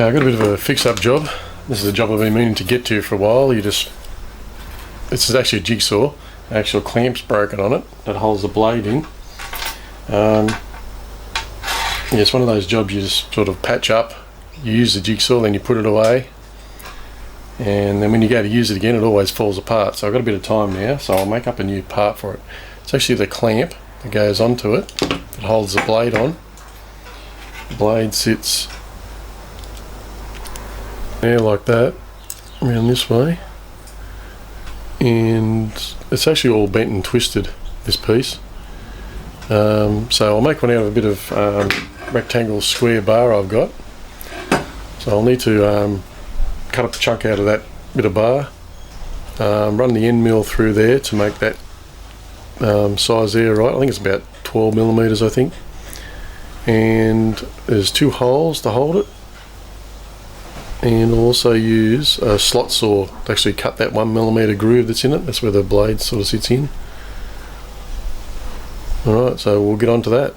Okay, I've got a bit of a fix-up job. This is a job I've been meaning to get to for a while. This is actually a jigsaw. The actual clamp's broken on it that holds the blade in. Yeah, it's one of those jobs you just sort of patch up. You use the jigsaw, then you put it away, and then when you go to use it again, it always falls apart. So I've got a bit of time now, so I'll make up a new part for it. It's actually the clamp that goes onto it that holds the blade on. The blade sits there like that, around this way, and it's actually all bent and twisted, this piece. So I'll make one out of a bit of rectangle square bar I've got. So I'll need to cut up a chunk out of that bit of bar, run the end mill through there to make that size there right. I think it's about 12 millimeters, I think. And there's 2 holes to hold it. And I'll also use a slot saw to actually cut that 1 millimeter groove that's in it. That's where the blade sort of sits in. Alright, so we'll get on to that.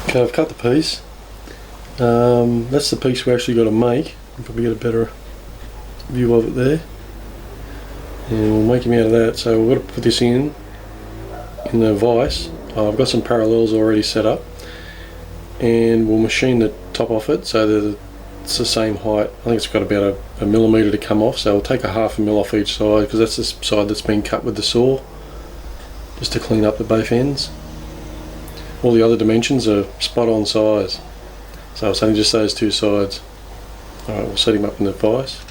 Okay, I've cut the piece. That's the piece we actually got to make. You'll probably get a better view of it there. And we'll make him out of that. So we've got to put this in the vise. I've got some parallels already set up, and we'll machine the top off it so that it's the same height. I think it's got about a millimetre to come off, so we'll take a ½ mil off each side, because that's the side that's been cut with the saw, just to clean up the both ends. All the other dimensions are spot on size, so it's only just those 2 sides. Alright, we'll set him up in the vise.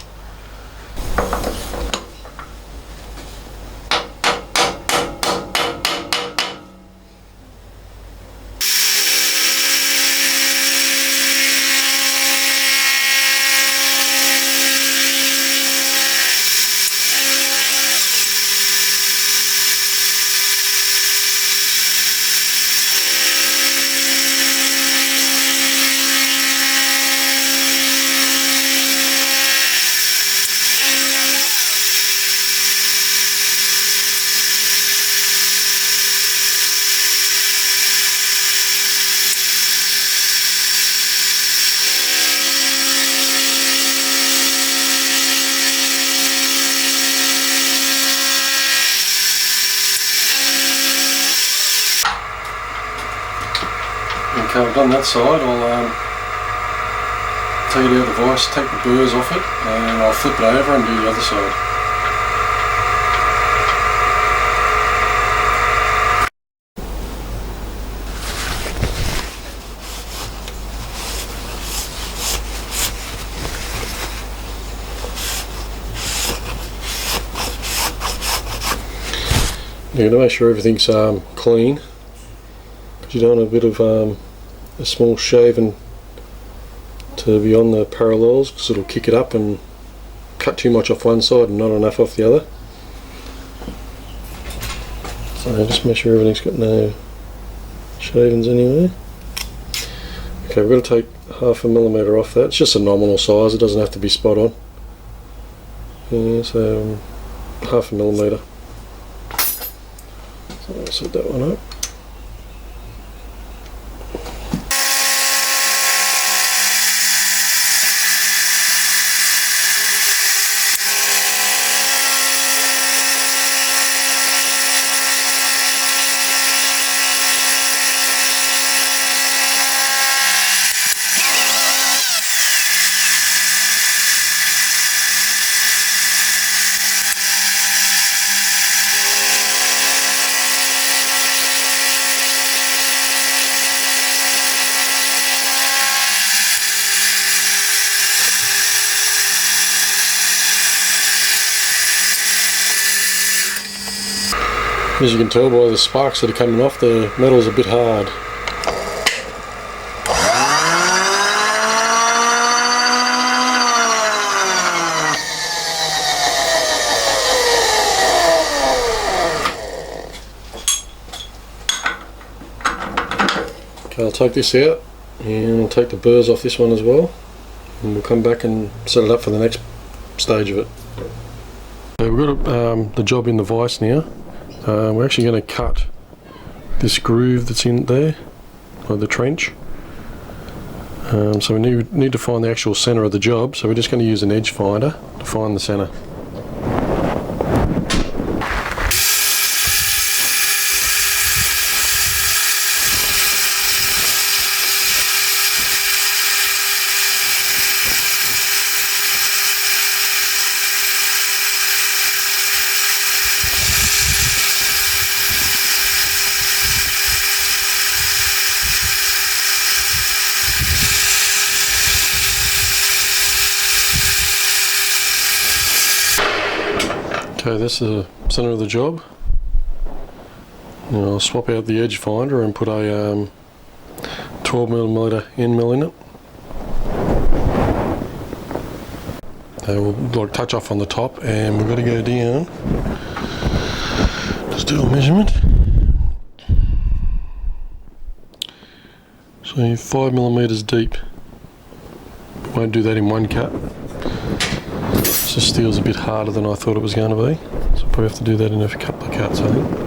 Okay, I've done that side. I'll take it out of the vise, take the burrs off it, and I'll flip it over and do the other side. You're going to make sure everything's clean, because you don't want a bit of a small shaving to be on the parallels, because it'll kick it up and cut too much off one side and not enough off the other. So just make sure everything's got no shavings anywhere. Okay, we've got to take ½ millimeter off that. It's just a nominal size, it doesn't have to be spot on. Yeah, so ½ millimeter. So I'll set that one up. As you can tell by the sparks that are coming off, the metal's a bit hard. Okay, I'll take this out and I'll take the burrs off this one as well, and we'll come back and set it up for the next stage of it. So we've got the job in the vise now. We're actually going to cut this groove that's in there, or the trench. So we need to find the actual centre of the job, so we're just going to use an edge finder to find the centre. Okay, that's the centre of the job. Now I'll swap out the edge finder and put a 12mm end mill in it. We'll touch off on the top, and we've got to go down. Just do a measurement. So 5mm deep. Won't do that in one cut. The steel's a bit harder than I thought it was going to be, so I'll probably have to do that in a couple of cuts, I think.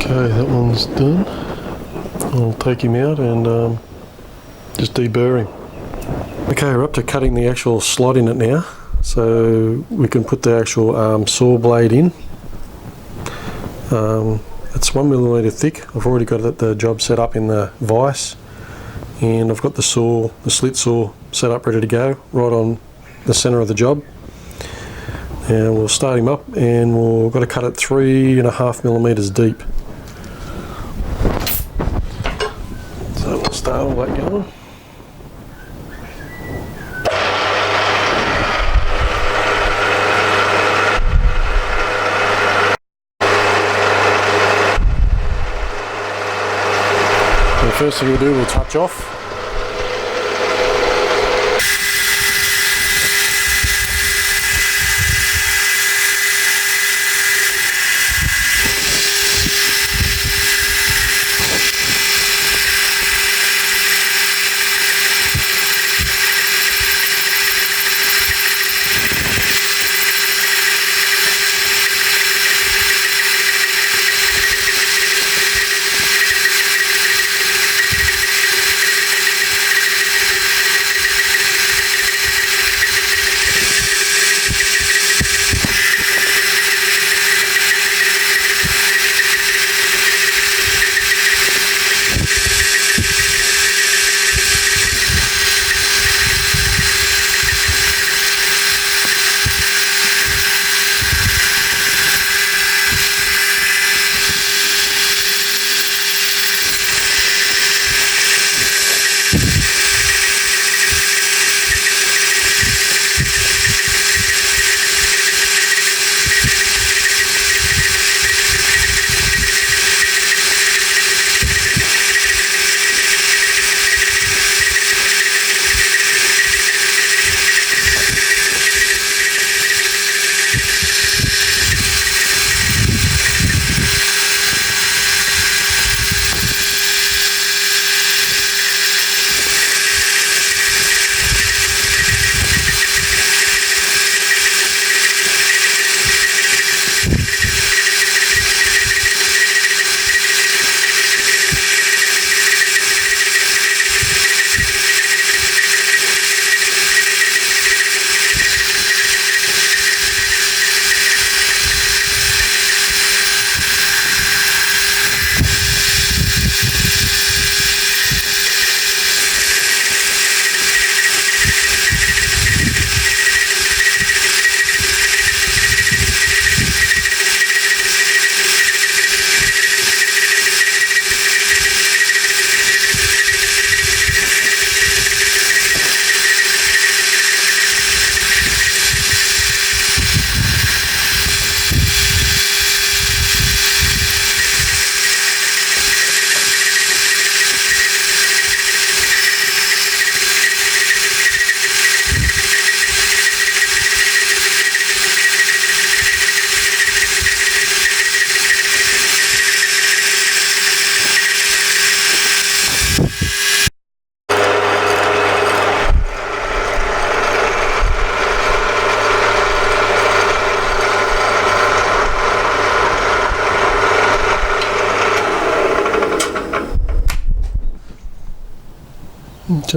Okay, that one's done. I'll take him out and just deburr him. Okay, we're up to cutting the actual slot in it now, so we can put the actual saw blade in It's 1mm thick. I've already got the job set up in the vise, and I've got the slit saw set up ready to go right on the centre of the job. And we'll start him up, and we've got to cut it 3.5mm deep. So we'll start all that going. And the first thing we'll do, we'll touch off.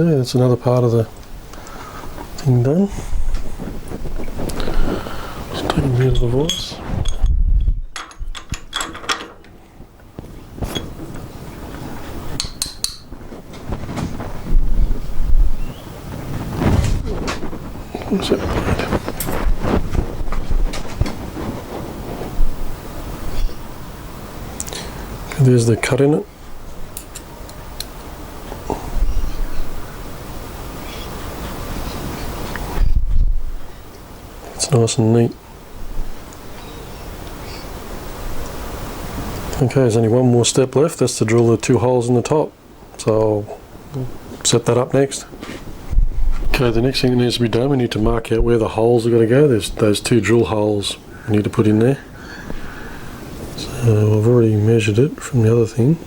Okay, that's another part of the thing done. Just taking me out of the voice. What's that blade? Okay, there's the cut in it. It's nice and neat. Okay, there's only one more step left. That's to drill the 2 holes in the top. So we'll set that up next. Okay, the next thing that needs to be done, we need to mark out where the holes are going to go. There's those 2 drill holes we need to put in there. So I've already measured it from the other thing.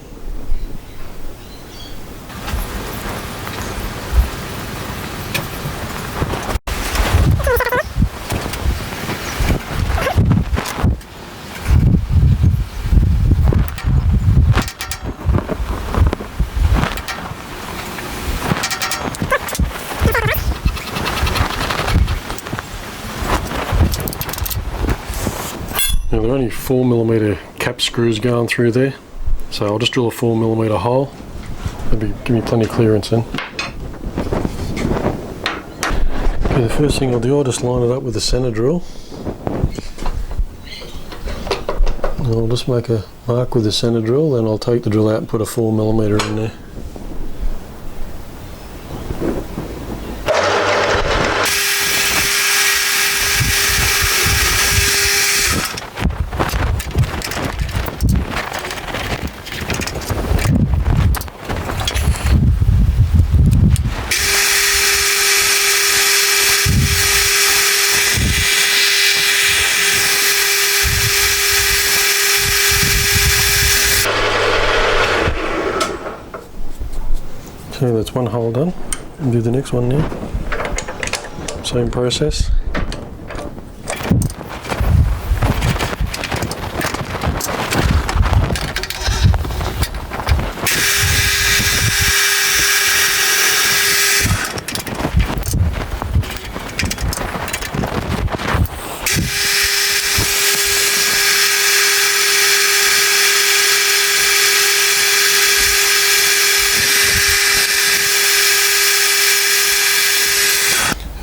Now they're only 4mm cap screws going through there. So I'll just drill a 4mm hole. That'll give me plenty of clearance then. Okay, the first thing I'll do, I'll just line it up with the centre drill. And I'll just make a mark with the centre drill, then I'll take the drill out and put a 4mm in there. Okay, that's one hole done. And do the next one now. Same process.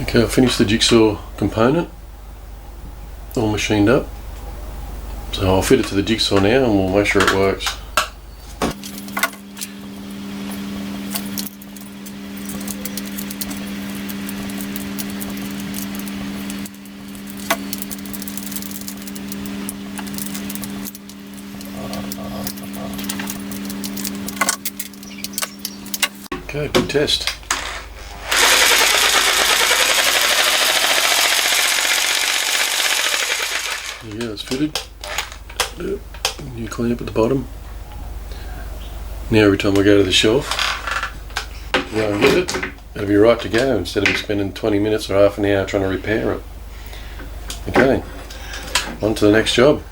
Okay, I've finished the jigsaw component, all machined up. So I'll fit it to the jigsaw now and we'll make sure it works. Okay, good test. Yeah, it's fitted. New clamp at the bottom. Now every time I go to the shelf, go and get it, it'll be right to go instead of spending 20 minutes or half an hour trying to repair it. Okay, on to the next job.